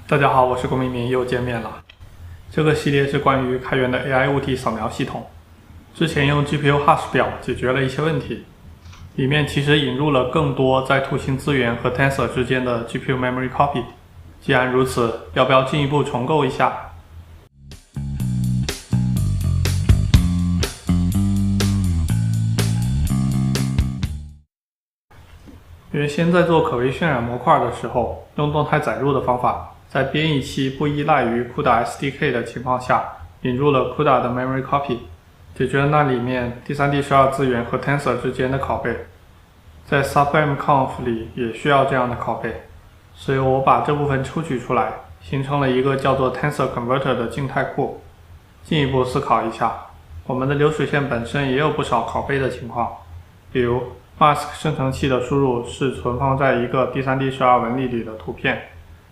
大家好，我是龚明明，又见面了。这个系列是关于开源的 AI 物体扫描系统。之前用 GPU Hash 表解决了一些问题，里面其实引入了更多在图形资源和 Tensor 之间的 GPU Memory Copy。既然如此，要不要进一步重构一下？原先在做可微渲染模块的时候，用动态载入的方法，在编译器不依赖于 CUDA SDK 的情况下，引入了 CUDA 的 Memory Copy， 解决了那里面第三、第十二资源和 Tensor 之间的拷贝。在 submconf 里也需要这样的拷贝，所以我把这部分抽取出来，形成了一个叫做 Tensor Converter 的静态库。进一步思考一下，我们的流水线本身也有不少拷贝的情况，比如 Mask 生成器的输入是存放在一个第三、第十二文例里的图片，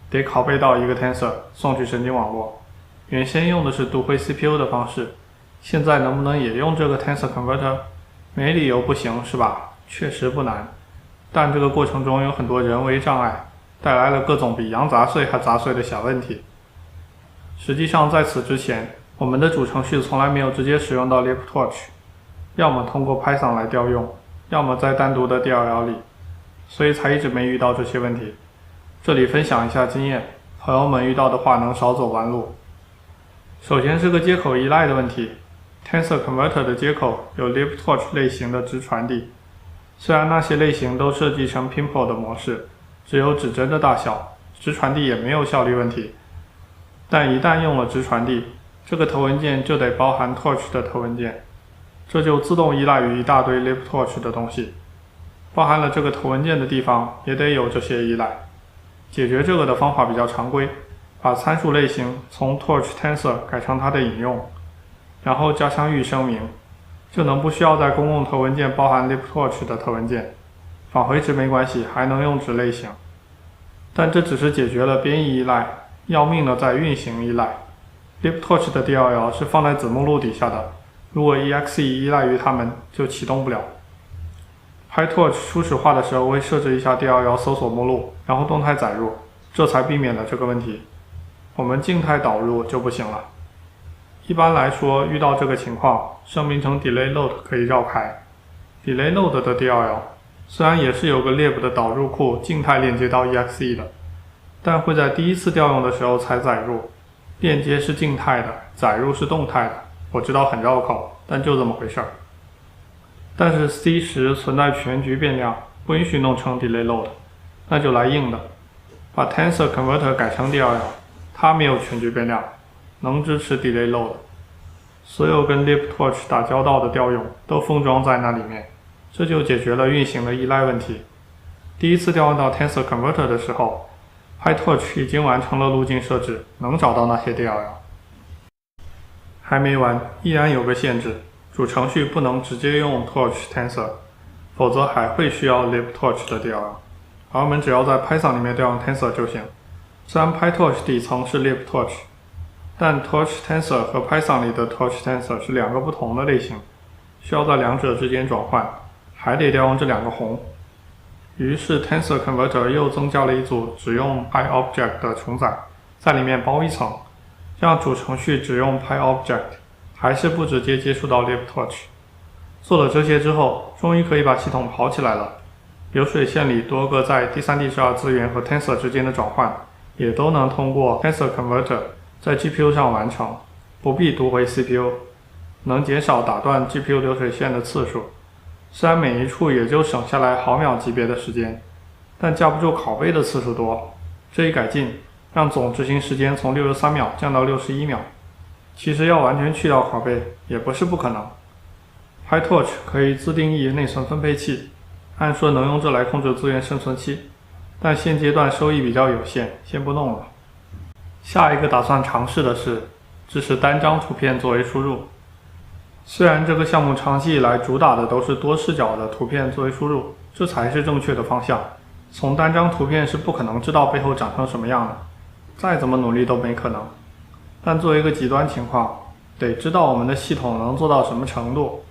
得拷贝到一个 Tensor 送去神经网络。原先用的是读回 CPU 的方式，现在能不能也用这个 Tensor Converter？ 没理由不行，是吧？确实不难，但这个过程中有很多人为障碍，带来了各种比羊杂碎还杂碎的小问题。实际上在此之前，我们的主程序从来没有直接使用到 libtorch， 要么通过 Python 来调用，要么在单独的 DLL 里，所以才一直没遇到这些问题。这里分享一下经验，朋友们遇到的话能少走弯路。首先是个接口依赖的问题， Tensor Converter 的接口有 libtorch 类型的直传递，虽然那些类型都设计成 Pimple 的模式，只有指针的大小，直传递也没有效率问题，但一旦用了直传递，这个头文件就得包含 torch 的头文件，这就自动依赖于一大堆 libtorch 的东西，包含了这个头文件的地方也得有这些依赖。解决这个的方法比较常规，把参数类型从 torch tensor 改成它的引用，然后加上预声明，就能不需要在公共头文件包含 libtorch 的头文件，返回值没关系，还能用值类型。但这只是解决了编译依赖，要命的在运行依赖。libtorch 的 DLL 是放在子目录底下的，如果 exe 依赖于它们，就启动不了。PyTorch 初始化的时候会设置一下 DLL 搜索目录，然后动态载入，这才避免了这个问题。我们静态导入就不行了。一般来说，遇到这个情况，声明成 delay load 可以绕开。delay load 的 DLL 虽然也是有个 lib 的导入库静态链接到 exe 的，但会在第一次调用的时候才载入，链接是静态的，载入是动态的。我知道很绕口，但就这么回事儿。但是 C10 存在全局变量，不允许弄成 delay load， 那就来硬的，把 Tensor Converter 改成 DLL， 它没有全局变量，能支持 delay load， 所有跟 libtorch 打交道的调用都封装在那里面，这就解决了运行的依赖问题。第一次调用到 Tensor Converter 的时候， PyTorch 已经完成了路径设置，能找到那些 DLL。 还没完，依然有个限制，主程序不能直接用 torch tensor， 否则还会需要 libtorch 的 DLL， 而我们只要在 Python 里面调用 tensor 就行。虽然 PyTorch 底层是 libtorch， 但 torch tensor 和 Python 里的 torch tensor 是两个不同的类型，需要在两者之间转换，还得调用这两个宏。于是 Tensor Converter 又增加了一组只用 PyObject 的重载，在里面包一层，让主程序只用 PyObject， 还是不直接接触到 libtorch。 做了这些之后，终于可以把系统跑起来了。流水线里多个在第三、第十二资源和 Tensor 之间的转换，也都能通过 Tensor Converter 在 GPU 上完成，不必读回 CPU， 能减少打断 GPU 流水线的次数。虽然每一处也就省下来毫秒级别的时间，但架不住拷贝的次数多。这一改进让总执行时间从63秒降到61秒。其实要完全去掉拷贝也不是不可能。PyTorch 可以自定义内存分配器，按说能用这来控制资源生存期，但现阶段收益比较有限，先不弄了。下一个打算尝试的是支持单张图片作为输入。虽然这个项目长期以来主打的都是多视角的图片作为输入，这才是正确的方向。从单张图片是不可能知道背后长成什么样的，再怎么努力都没可能。但作为一个极端情况，得知道我们的系统能做到什么程度，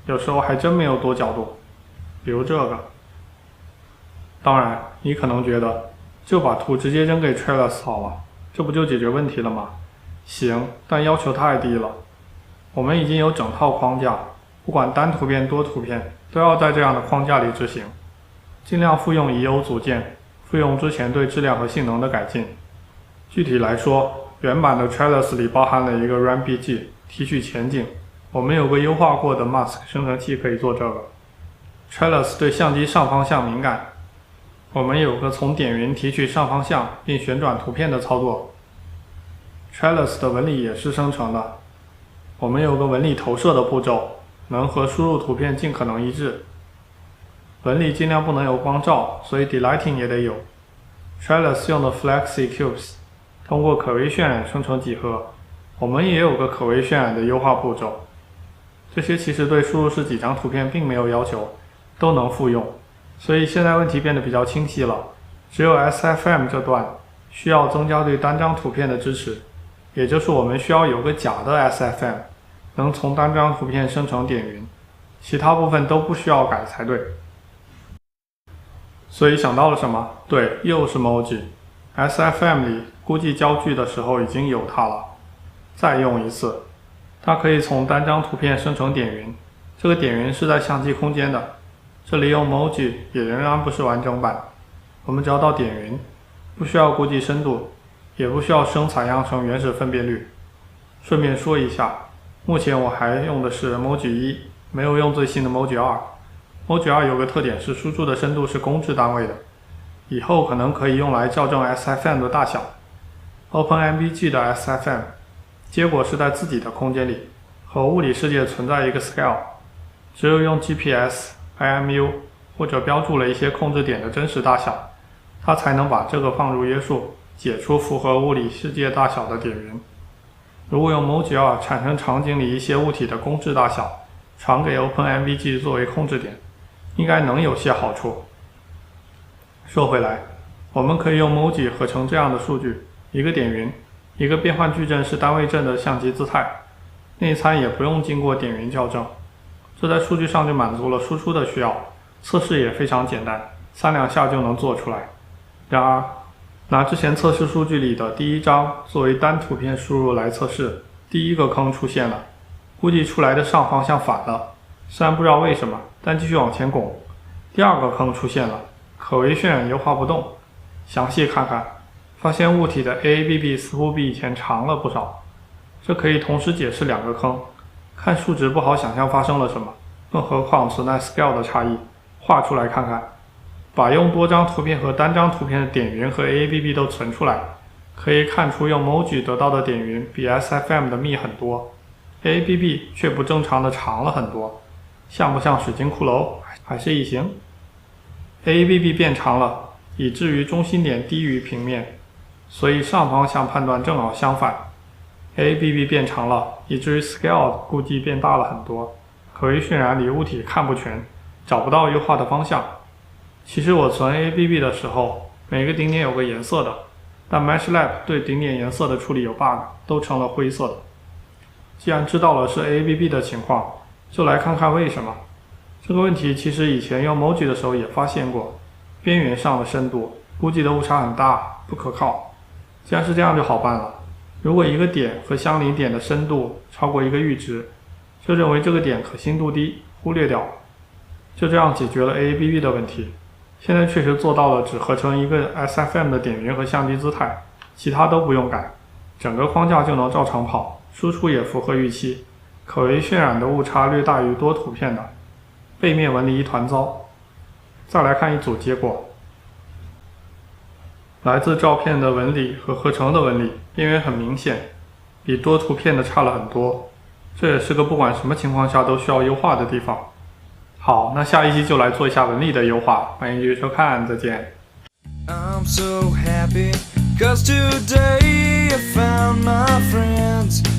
有时候还真没有多角度。比如这个。当然，你可能觉得就把图直接扔给 Trellis 好了，这不就解决问题了吗？行，但要求太低了。我们已经有整套框架，不管单图片多图片，都要在这样的框架里执行。尽量复用已有组件，复用之前对质量和性能的改进。具体来说，原版的 Trellis 里包含了一个 RAMBG 提取前景，我们有个优化过的 Mask 生成器可以做这个。Trellis 对相机上方向敏感，我们有个从点云提取上方向并旋转图片的操作。Trellis 的纹理也是生成的，我们有个纹理投射的步骤，能和输入图片尽可能一致。纹理尽量不能有光照，所以 Delighting 也得有。Trellis 用的 Flexi Cubes 通过可微渲染生成几何，我们也有个可微渲染的优化步骤。这些其实对输入式几张图片并没有要求，都能复用，所以现在问题变得比较清晰了。只有 SFM 这段需要增加对单张图片的支持，也就是我们需要有个假的 SFM， 能从单张图片生成点云，其他部分都不需要改才对。所以想到了什么？对，又是 Moji。SFM 里估计焦距的时候已经有它了，再用一次。它可以从单张图片生成点云，这个点云是在相机空间的。这里用 Moji 也仍然不是完整版。我们只要到点云，不需要估计深度，也不需要生采样成原始分辨率。顺便说一下，目前我还用的是 Moji 1，没有用最新的 Moji 2。Moji 2有个特点是输出的深度是公制单位的，以后可能可以用来校正 SFM 的大小。OpenMBG 的 SFM 结果是在自己的空间里，和物理世界存在一个 scale， 只有用 GPS、IMU 或者标注了一些控制点的真实大小，它才能把这个放入约束，解出符合物理世界大小的点云。如果用 Moji 2产生场景里一些物体的公制大小，传给 OpenMBG 作为控制点，应该能有些好处。说回来，我们可以用 Moji 合成这样的数据，一个点云，一个变换矩阵是单位阵的相机姿态，内参也不用经过点云校正，这在数据上就满足了输出的需要，测试也非常简单，3-2下就能做出来。然而，拿之前测试数据里的第一张作为单图片输入来测试，第一个坑出现了，估计出来的上方向反了，虽然不知道为什么，但继续往前拱。第二个坑出现了，可微渲染优化不动，详细看看，发现物体的 AABB 似乎比以前长了不少。这可以同时解释2个坑，看数值不好想象发生了什么，更何况存在 scale 的差异，画出来看看。把用多张图片和单张图片的点云和 AABB 都存出来，可以看出用 Moji 得到的点云比 SFM 的密很多， AABB 却不正常的长了很多，像不像水晶骷髅？还是异形？ AABB 变长了，以至于中心点低于平面，所以上方向判断正好相反。AABB 变长了，以至于 scale 估计变大了很多，可微渲染里物体看不全，找不到优化的方向。其实我存 AABB 的时候，每个顶点有个颜色的，但 MeshLab 对顶点颜色的处理有 bug， 都成了灰色的。既然知道了是 AABB 的情况，就来看看为什么。这个问题其实以前用 Moji 的时候也发现过，边缘上的深度估计的误差很大，不可靠。既然是这样就好办了，如果一个点和相邻点的深度超过一个阈值，就认为这个点可信度低，忽略掉，就这样解决了 AABB 的问题。现在确实做到了只合成一个 SFM 的点云和相机姿态，其他都不用改，整个框架就能照常跑，输出也符合预期，可微渲染的误差略大于多图片的，背面纹理一团糟。再来看一组结果，来自照片的纹理和合成的纹理边缘很明显，比多图片的差了很多，这也是个不管什么情况下都需要优化的地方。好，那下一期就来做一下纹理的优化，欢迎继续收看，再见。I'm so happy 'cause today I found my friends